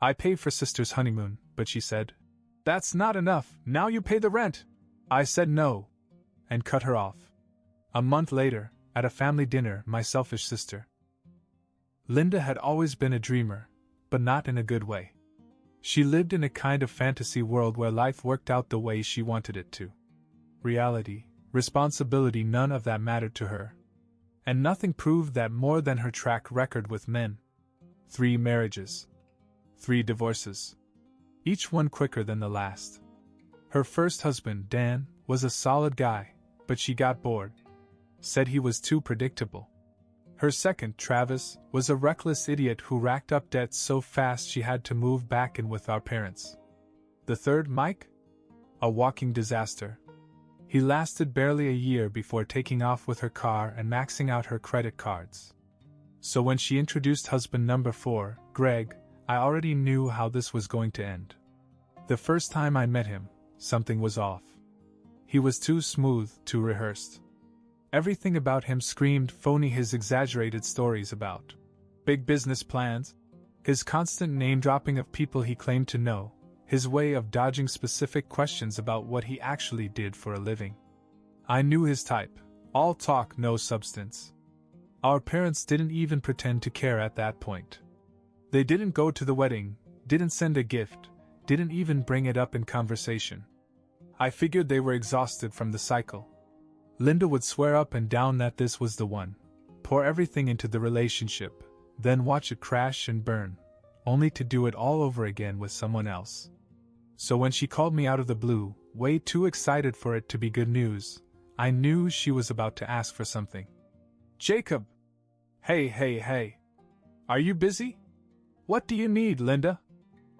I paid for sister's honeymoon, but she said, "That's not enough, now you pay the rent." I said no, and cut her off. A month later, at a family dinner, my selfish sister, Linda, had always been a dreamer, but not in a good way. She lived in a kind of fantasy world where life worked out the way she wanted it to. Reality, responsibility, none of that mattered to her. And nothing proved that more than her track record with men. 3 marriages. 3 divorces. Each one quicker than the last. Her first husband, Dan, was a solid guy, but she got bored. Said he was too predictable. Her second, Travis, was a reckless idiot who racked up debts so fast she had to move back in with our parents. The third, Mike? A walking disaster. He lasted barely a year before taking off with her car and maxing out her credit cards. So when she introduced husband number 4, Greg, I already knew how this was going to end. The first time I met him, something was off. He was too smooth, too rehearsed. Everything about him screamed phony, his exaggerated stories about big business plans, his constant name-dropping of people he claimed to know, his way of dodging specific questions about what he actually did for a living. I knew his type, all talk, no substance. Our parents didn't even pretend to care at that point. They didn't go to the wedding, didn't send a gift, didn't even bring it up in conversation. I figured they were exhausted from the cycle. Linda would swear up and down that this was the one, pour everything into the relationship, then watch it crash and burn, only to do it all over again with someone else. So when she called me out of the blue, way too excited for it to be good news, I knew she was about to ask for something. "Jacob! Hey. Are you busy? What do you need, Linda?"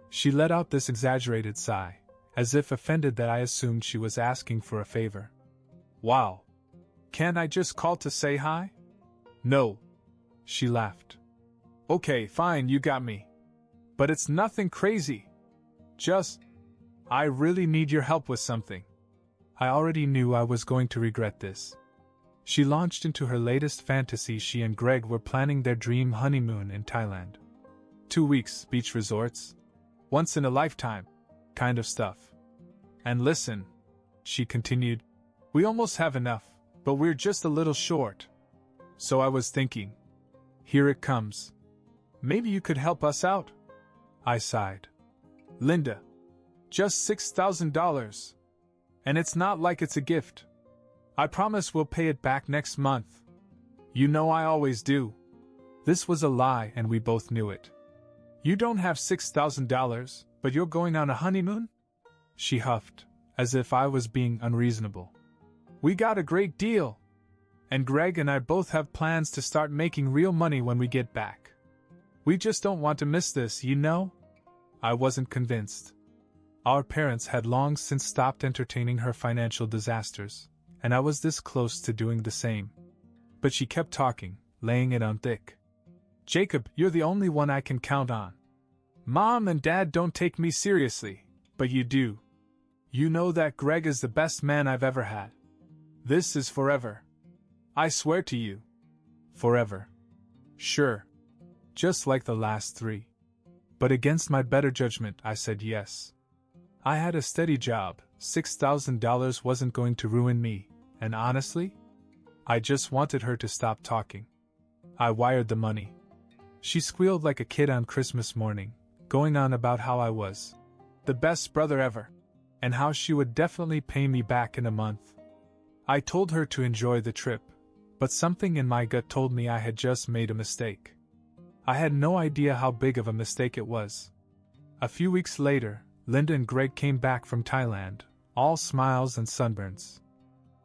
She let out this exaggerated sigh, as if offended that I assumed she was asking for a favor. "Wow. Can't I just call to say hi?" "No." She laughed. "Okay, fine, you got me. But it's nothing crazy. I really need your help with something." I already knew I was going to regret this. She launched into her latest fantasy. She and Greg were planning their dream honeymoon in Thailand. 2 weeks, beach resorts. Once in a lifetime. Kind of stuff. "And listen," she continued, "we almost have enough, but we're just a little short. So I was thinking, here it comes. Maybe you could help us out?" I sighed. "Linda, just $6,000. And it's not like it's a gift. I promise we'll pay it back next month. You know I always do." This was a lie, and we both knew it. "You don't have $6,000, but you're going on a honeymoon?" She huffed, as if I was being unreasonable. "We got a great deal. And Greg and I both have plans to start making real money when we get back. We just don't want to miss this, you know?" I wasn't convinced. Our parents had long since stopped entertaining her financial disasters, and I was this close to doing the same. But she kept talking, laying it on thick. "Jacob, you're the only one I can count on. Mom and Dad don't take me seriously, but you do. You know that Greg is the best man I've ever had. This is forever. I swear to you. Forever. Sure. Just like the last 3. But against my better judgment, I said yes. I had a steady job, $6,000 wasn't going to ruin me, and honestly, I just wanted her to stop talking. I wired the money. She squealed like a kid on Christmas morning, going on about how I was the best brother ever, and how she would definitely pay me back in a month. I told her to enjoy the trip, but something in my gut told me I had just made a mistake. I had no idea how big of a mistake it was. A few weeks later, Linda and Greg came back from Thailand, all smiles and sunburns.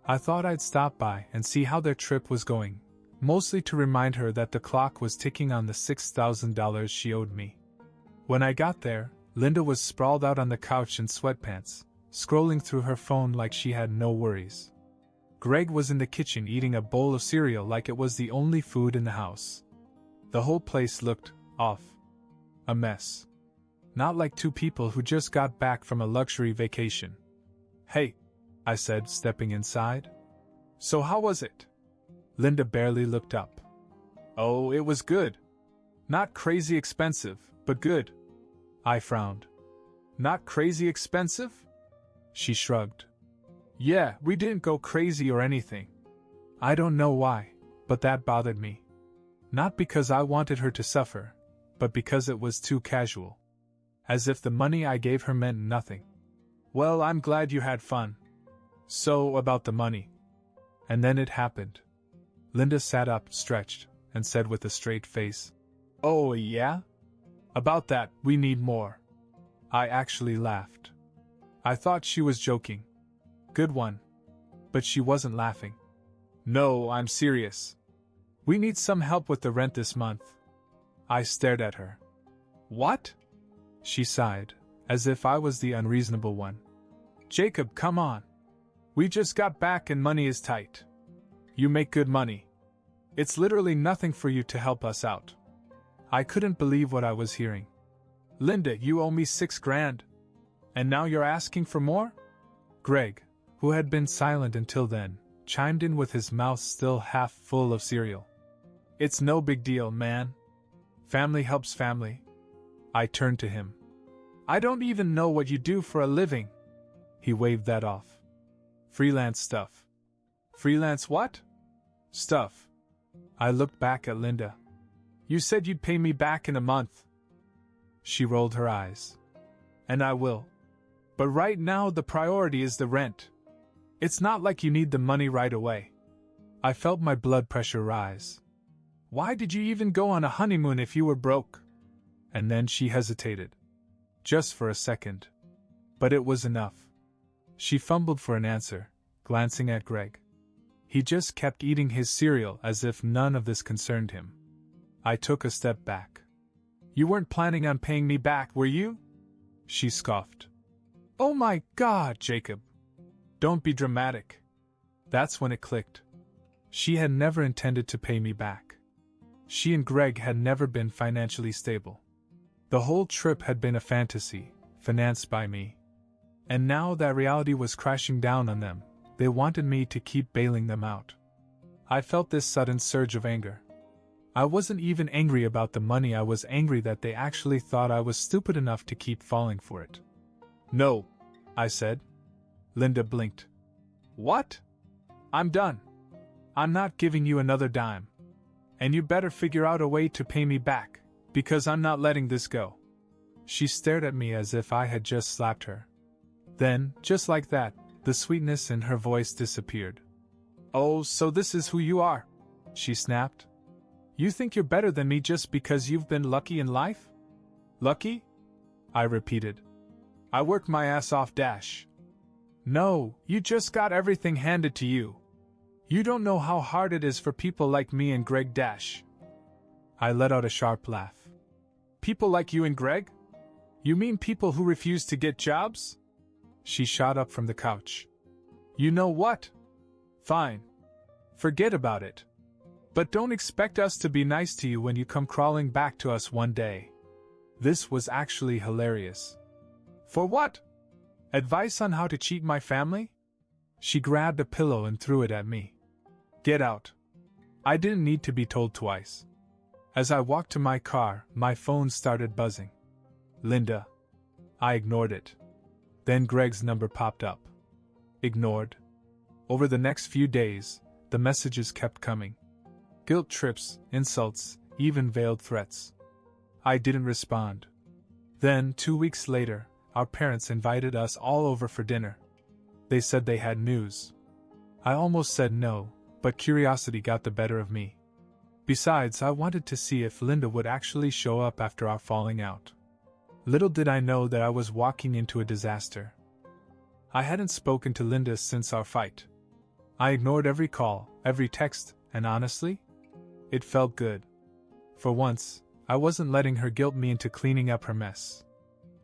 I thought I'd stop by and see how their trip was going, mostly to remind her that the clock was ticking on the $6,000 she owed me. When I got there, Linda was sprawled out on the couch in sweatpants, scrolling through her phone like she had no worries. Greg was in the kitchen eating a bowl of cereal like it was the only food in the house. The whole place looked off. A mess. Not like 2 people who just got back from a luxury vacation. "Hey," I said, stepping inside. "So how was it?" Linda barely looked up. "Oh, it was good. Not crazy expensive, but good. I frowned. Not crazy expensive? She shrugged. Yeah, we didn't go crazy or anything. I don't know why, but that bothered me. Not because I wanted her to suffer, but because it was too casual. As if the money I gave her meant nothing. Well, I'm glad you had fun. So, about the money. And then it happened. Linda sat up, stretched, and said with a straight face, Oh, yeah? About that, we need more. I actually laughed. I thought she was joking. Good one. But she wasn't laughing. No, I'm serious. We need some help with the rent this month. I stared at her. What? She sighed, as if I was the unreasonable one. Jacob, come on. We just got back and money is tight. You make good money. It's literally nothing for you to help us out. I couldn't believe what I was hearing. Linda, you owe me $6,000. And now you're asking for more? Greg, who had been silent until then, chimed in with his mouth still half full of cereal. It's no big deal, man. Family helps family. I turned to him. I don't even know what you do for a living. He waved that off. Freelance stuff. Freelance what? Stuff. I looked back at Linda. You said you'd pay me back in a month. She rolled her eyes. And I will. But right now the priority is the rent. It's not like you need the money right away. I felt my blood pressure rise. Why did you even go on a honeymoon if you were broke? And then she hesitated. Just for a second. But it was enough. She fumbled for an answer, glancing at Greg. He just kept eating his cereal as if none of this concerned him. I took a step back. You weren't planning on paying me back, were you? She scoffed. Oh my God, Jacob. Don't be dramatic. That's when it clicked. She had never intended to pay me back. She and Greg had never been financially stable. The whole trip had been a fantasy, financed by me. And now that reality was crashing down on them, they wanted me to keep bailing them out. I felt this sudden surge of anger. I wasn't even angry about the money, I was angry that they actually thought I was stupid enough to keep falling for it. No, I said. Linda blinked. What? I'm done. I'm not giving you another dime. And you better figure out a way to pay me back, because I'm not letting this go. She stared at me as if I had just slapped her. Then, just like that, the sweetness in her voice disappeared. Oh, so this is who you are, she snapped. You think you're better than me just because you've been lucky in life? Lucky? I repeated. I worked my ass off, Dash. No, you just got everything handed to you. You don't know how hard it is for people like me and Greg, Dash. I let out a sharp laugh. People like you and Greg? You mean people who refuse to get jobs? She shot up from the couch. You know what? Fine. Forget about it. But don't expect us to be nice to you when you come crawling back to us one day. This was actually hilarious. For what? Advice on how to cheat my family? She grabbed a pillow and threw it at me. Get out. I didn't need to be told twice. As I walked to my car, my phone started buzzing. Linda. I ignored it. Then Greg's number popped up. Ignored. Over the next few days, the messages kept coming. Guilt trips, insults, even veiled threats. I didn't respond. Then, 2 weeks later, our parents invited us all over for dinner. They said they had news. I almost said no, but curiosity got the better of me. Besides, I wanted to see if Linda would actually show up after our falling out. Little did I know that I was walking into a disaster. I hadn't spoken to Linda since our fight. I ignored every call, every text, and honestly, it felt good. For once, I wasn't letting her guilt me into cleaning up her mess.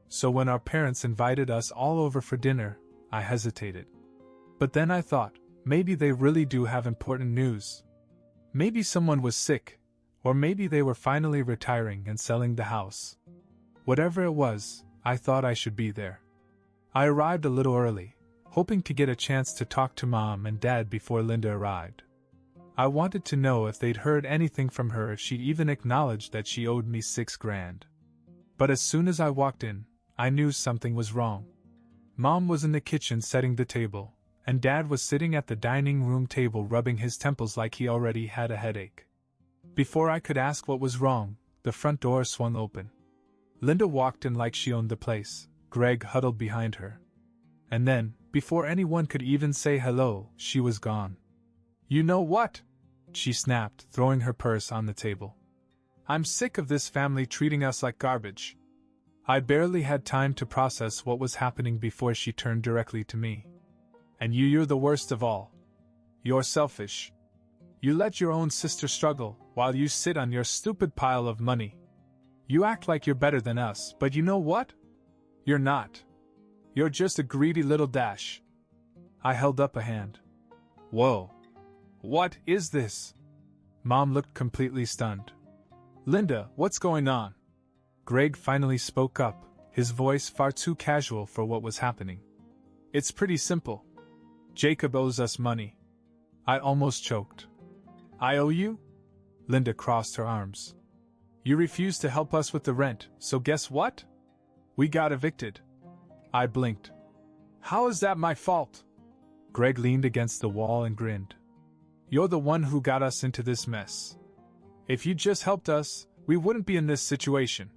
So when our parents invited us all over for dinner, I hesitated. But then I thought, maybe they really do have important news. Maybe someone was sick, or maybe they were finally retiring and selling the house. Whatever it was, I thought I should be there. I arrived a little early, hoping to get a chance to talk to Mom and Dad before Linda arrived. I wanted to know if they'd heard anything from her, if she'd even acknowledged that she owed me $6,000. But as soon as I walked in, I knew something was wrong. Mom was in the kitchen setting the table, and Dad was sitting at the dining room table rubbing his temples like he already had a headache. Before I could ask what was wrong, the front door swung open. Linda walked in like she owned the place. Greg huddled behind her. And then, before anyone could even say hello, she was gone. "You know what?" she snapped, throwing her purse on the table. "I'm sick of this family treating us like garbage." I barely had time to process what was happening before she turned directly to me. "And you're the worst of all. You're selfish. You let your own sister struggle, while you sit on your stupid pile of money. You act like you're better than us, but you know what? You're not. You're just a greedy little dash." I held up a hand. "Whoa. What is this?" Mom looked completely stunned. "Linda, what's going on?" Greg finally spoke up, his voice far too casual for what was happening. "It's pretty simple. Jacob owes us money." I almost choked. "I owe you?" Linda crossed her arms. "You refused to help us with the rent, so guess what? We got evicted." I blinked. "How is that my fault?" Greg leaned against the wall and grinned. "You're the one who got us into this mess. If you just helped us, we wouldn't be in this situation."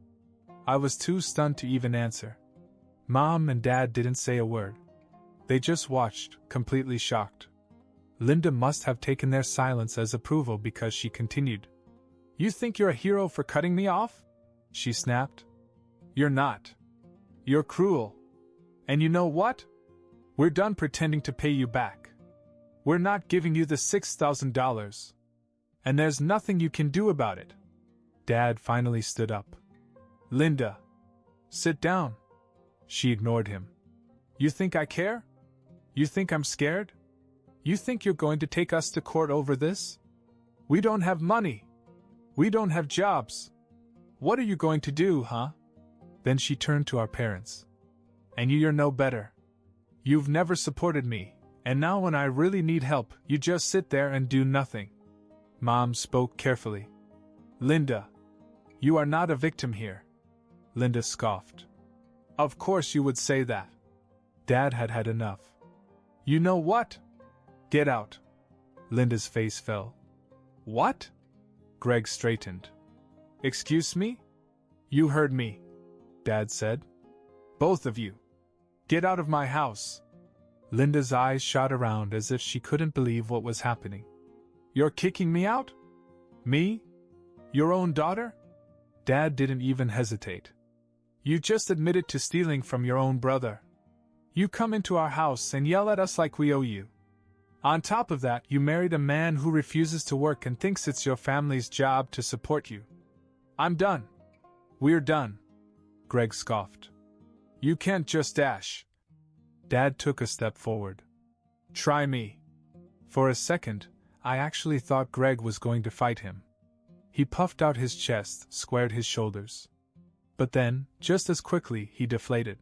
I was too stunned to even answer. Mom and Dad didn't say a word. They just watched, completely shocked. Linda must have taken their silence as approval because she continued. "You think you're a hero for cutting me off?" she snapped. "You're not. You're cruel. And you know what? We're done pretending to pay you back. We're not giving you the $6,000. And there's nothing you can do about it." Dad finally stood up. "Linda, sit down." She ignored him. "You think I care? You think I'm scared? You think you're going to take us to court over this? We don't have money. We don't have jobs. What are you going to do, huh?" Then she turned to our parents. "And you're no better. You've never supported me, and now when I really need help, you just sit there and do nothing." Mom spoke carefully. "Linda, you are not a victim here." Linda scoffed. "Of course you would say that." Dad had had enough. "You know what? Get out." Linda's face fell. "What?" Greg straightened. "Excuse me?" "You heard me," Dad said. "Both of you. Get out of my house." Linda's eyes shot around as if she couldn't believe what was happening. "You're kicking me out? Me? Your own daughter?" Dad didn't even hesitate. "You just admitted to stealing from your own brother. You come into our house and yell at us like we owe you. On top of that, you married a man who refuses to work and thinks it's your family's job to support you. I'm done. We're done." Greg scoffed. "You can't just dash." Dad took a step forward. "Try me." For a second, I actually thought Greg was going to fight him. He puffed out his chest, squared his shoulders. But then, just as quickly, he deflated.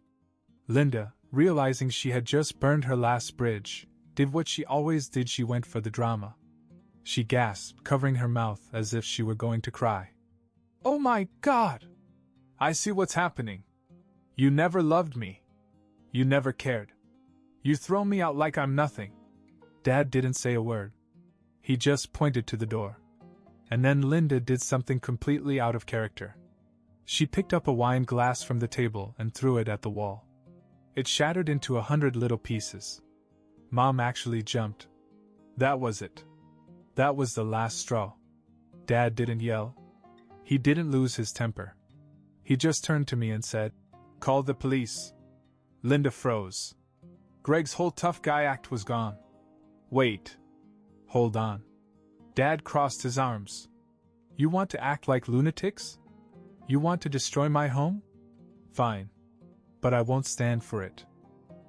Linda, realizing she had just burned her last bridge, did what she always did. She went for the drama. She gasped, covering her mouth as if she were going to cry. "Oh my God! I see what's happening. You never loved me. You never cared. You throw me out like I'm nothing." Dad didn't say a word. He just pointed to the door. And then Linda did something completely out of character. She picked up a wine glass from the table and threw it at the wall. It shattered into 100 little pieces. Mom actually jumped. That was it. That was the last straw. Dad didn't yell. He didn't lose his temper. He just turned to me and said, "Call the police." Linda froze. Greg's whole tough guy act was gone. "Wait. Hold on." Dad crossed his arms. "You want to act like lunatics? You want to destroy my home? Fine. But I won't stand for it."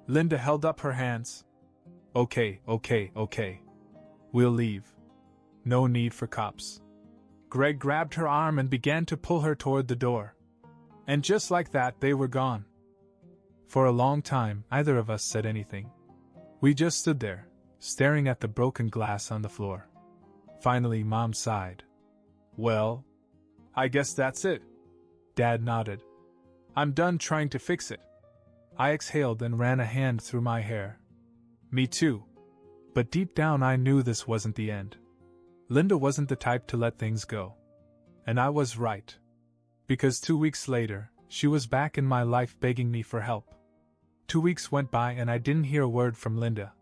Linda held up her hands. Okay. We'll leave. No need for cops." Greg grabbed her arm and began to pull her toward the door. And just like that, they were gone. For a long time, neither of us said anything. We just stood there, staring at the broken glass on the floor. Finally, Mom sighed. "Well, I guess that's it." Dad nodded. I'm done trying to fix it. I exhaled and ran a hand through my hair. Me too. But deep down I knew this wasn't the end. Linda wasn't the type to let things go. And I was right. Because 2 weeks later, she was back in my life begging me for help. 2 weeks went by and I didn't hear a word from Linda.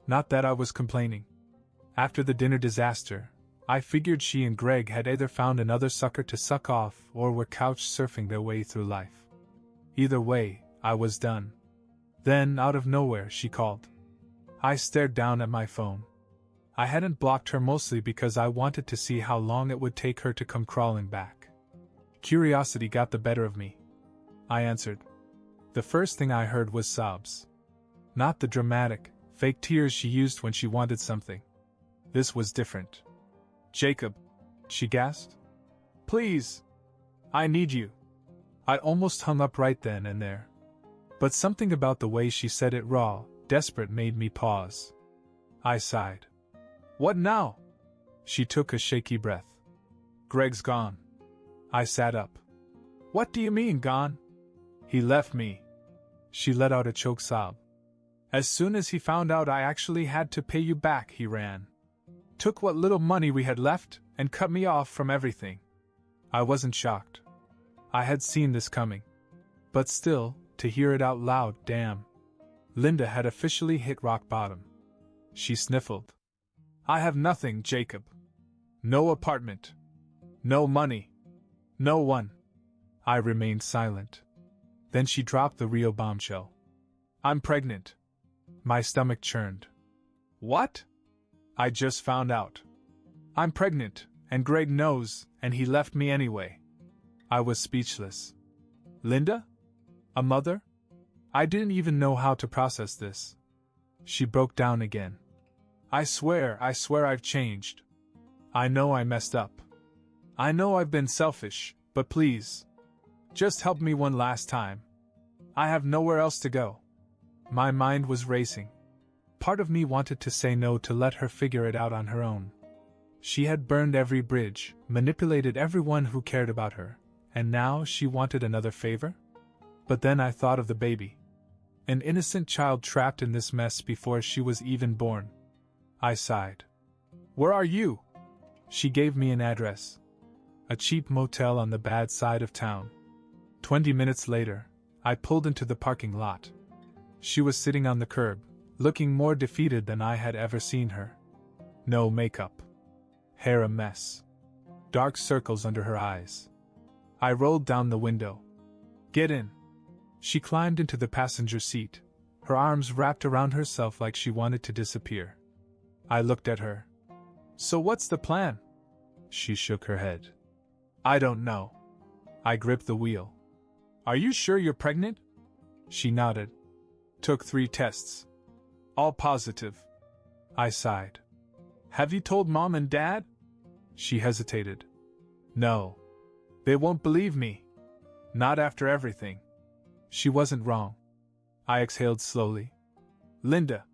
Not that I was complaining. After the dinner disaster, I figured she and Greg had either found another sucker to suck off or were couch surfing their way through life. Either way, I was done. Then, out of nowhere, she called. I stared down at my phone. I hadn't blocked her mostly because I wanted to see how long it would take her to come crawling back. Curiosity got the better of me. I answered. The first thing I heard was sobs. Not the dramatic, fake tears she used when she wanted something. This was different. Jacob, she gasped. Please. I need you. I almost hung up right then and there. But something about the way she said it raw, desperate made me pause. I sighed. What now? She took a shaky breath. Greg's gone. I sat up. What do you mean, gone? He left me. She let out a choked sob. As soon as he found out I actually had to pay you back, he ran. Took what little money we had left and cut me off from everything. I wasn't shocked. I had seen this coming. But still, to hear it out loud, damn. Linda had officially hit rock bottom. She sniffled. I have nothing, Jacob. No apartment. No money. No one. I remained silent. Then she dropped the real bombshell. I'm pregnant. My stomach churned. What? I just found out. I'm pregnant, and Greg knows, and he left me anyway. I was speechless. Linda? A mother? I didn't even know how to process this. She broke down again. I swear I've changed. I know I messed up. I know I've been selfish, but please. Just help me one last time. I have nowhere else to go. My mind was racing. Part of me wanted to say no to let her figure it out on her own. She had burned every bridge, manipulated everyone who cared about her, and now she wanted another favor? But then I thought of the baby. An innocent child trapped in this mess before she was even born. I sighed. Where are you? She gave me an address. A cheap motel on the bad side of town. 20 minutes later, I pulled into the parking lot. She was sitting on the curb, looking more defeated than I had ever seen her. No makeup. Hair a mess. Dark circles under her eyes. I rolled down the window. Get in. She climbed into the passenger seat, her arms wrapped around herself like she wanted to disappear. I looked at her. So what's the plan? She shook her head. I don't know. I gripped the wheel. Are you sure you're pregnant? She nodded. Took 3 tests. All positive. I sighed. Have you told Mom and Dad? She hesitated. No. They won't believe me. Not after everything. She wasn't wrong. I exhaled slowly. Linda,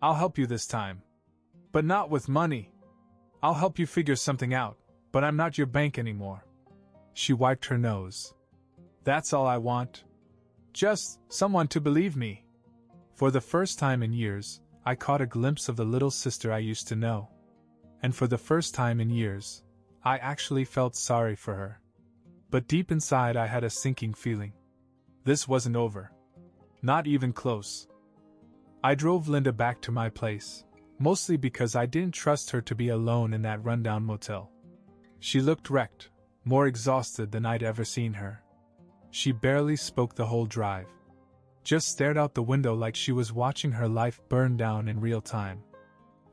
I'll help you this time. But not with money. I'll help you figure something out, but I'm not your bank anymore. She wiped her nose. That's all I want. Just someone to believe me. For the first time in years, I caught a glimpse of the little sister I used to know. And for the first time in years, I actually felt sorry for her. But deep inside I had a sinking feeling. This wasn't over. Not even close. I drove Linda back to my place, mostly because I didn't trust her to be alone in that rundown motel. She looked wrecked, more exhausted than I'd ever seen her. She barely spoke the whole drive. Just stared out the window like she was watching her life burn down in real time.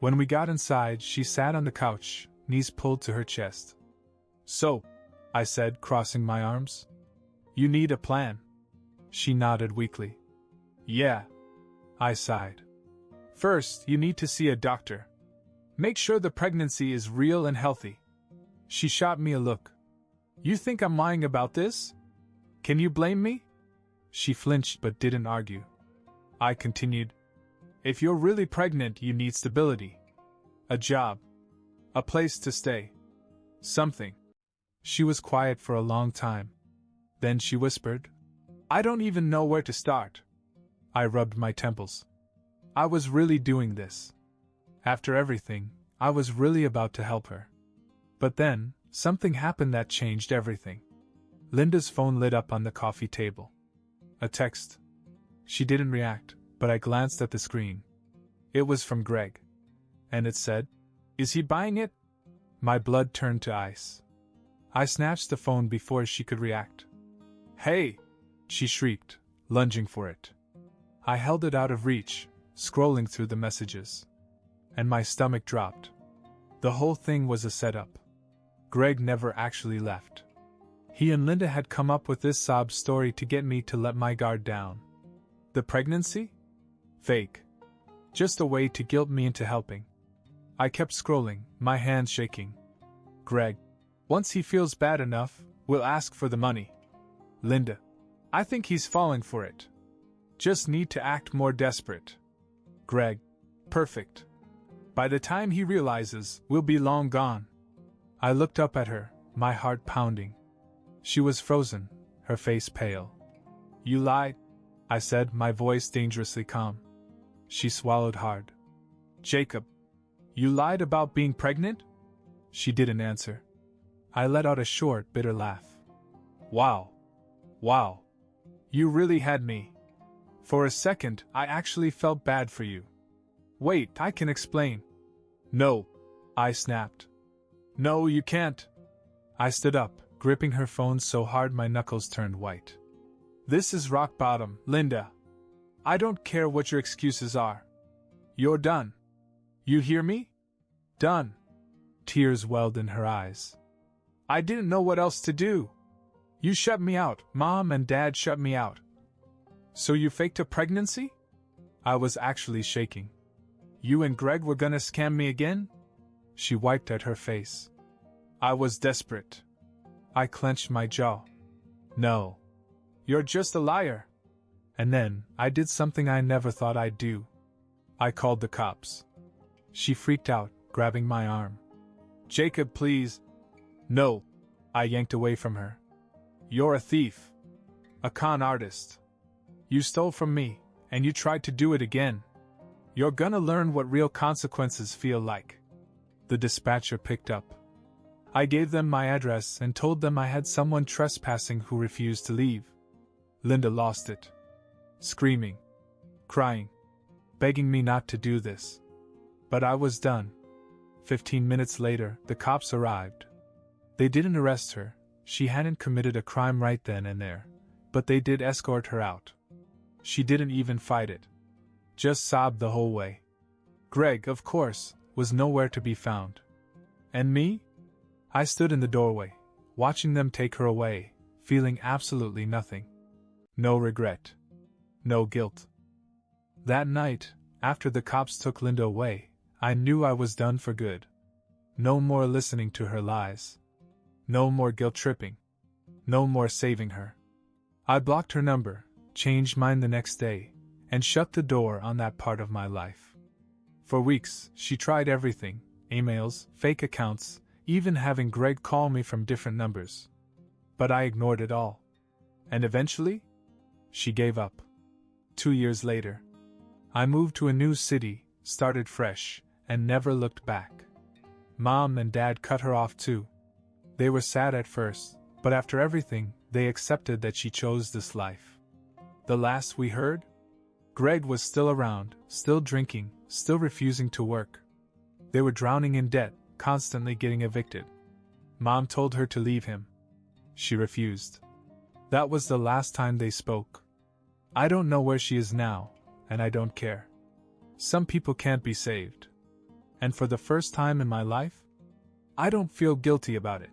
When we got inside, she sat on the couch, knees pulled to her chest. So, I said, crossing my arms. You need a plan. She nodded weakly. Yeah. I sighed. First, you need to see a doctor. Make sure the pregnancy is real and healthy. She shot me a look. You think I'm lying about this? Can you blame me? She flinched but didn't argue. I continued. If you're really pregnant, you need stability. A job. A place to stay. Something. She was quiet for a long time. Then she whispered, I don't even know where to start. I rubbed my temples. I was really doing this. After everything, I was really about to help her. But then, something happened that changed everything. Linda's phone lit up on the coffee table. A text. She didn't react, but I glanced at the screen. It was from Greg. And it said, "Is he buying it?" My blood turned to ice. I snatched the phone before she could react. "Hey!" she shrieked, lunging for it. I held it out of reach, scrolling through the messages. And my stomach dropped. The whole thing was a setup. Greg never actually left. He and Linda had come up with this sob story to get me to let my guard down. The pregnancy? Fake. Just a way to guilt me into helping. I kept scrolling, my hands shaking. Greg. Once he feels bad enough, we'll ask for the money. Linda. I think he's falling for it. Just need to act more desperate. Greg. Perfect. By the time he realizes, we'll be long gone. I looked up at her, my heart pounding. She was frozen, her face pale. You lied, I said, my voice dangerously calm. She swallowed hard. Jacob. You lied about being pregnant? She didn't answer. I let out a short, bitter laugh. Wow. Wow. You really had me. For a second, I actually felt bad for you. Wait, I can explain. No, I snapped. No, you can't. I stood up, gripping her phone so hard my knuckles turned white. This is rock bottom, Linda. I don't care what your excuses are. You're done. You hear me? Done. Tears welled in her eyes. I didn't know what else to do. You shut me out, Mom and Dad shut me out. So you faked a pregnancy? I was actually shaking. You and Greg were gonna scam me again? She wiped at her face. I was desperate. I clenched my jaw. No. You're just a liar. And then, I did something I never thought I'd do. I called the cops. She freaked out, grabbing my arm. Jacob, please. No. I yanked away from her. You're a thief. A con artist. You stole from me, and you tried to do it again. You're gonna learn what real consequences feel like. The dispatcher picked up. I gave them my address and told them I had someone trespassing who refused to leave. Linda lost it. Screaming. Crying. Begging me not to do this. But I was done. 15 minutes later, the cops arrived. They didn't arrest her. She hadn't committed a crime right then and there. But they did escort her out. She didn't even fight it. Just sobbed the whole way. Greg, of course, was nowhere to be found. And me? I stood in the doorway, watching them take her away, feeling absolutely nothing. No regret. No guilt. That night, after the cops took Linda away, I knew I was done for good. No more listening to her lies. No more guilt-tripping. No more saving her. I blocked her number, changed mine the next day, and shut the door on that part of my life. For weeks, she tried everything, emails, fake accounts, even having Greg call me from different numbers. But I ignored it all. And eventually, she gave up. 2 years later, I moved to a new city, started fresh, and never looked back. Mom and Dad cut her off too. They were sad at first, but after everything, they accepted that she chose this life. The last we heard? Greg was still around, still drinking, still refusing to work. They were drowning in debt, constantly getting evicted. Mom told her to leave him. She refused. That was the last time they spoke. I don't know where she is now, and I don't care. Some people can't be saved. And for the first time in my life, I don't feel guilty about it.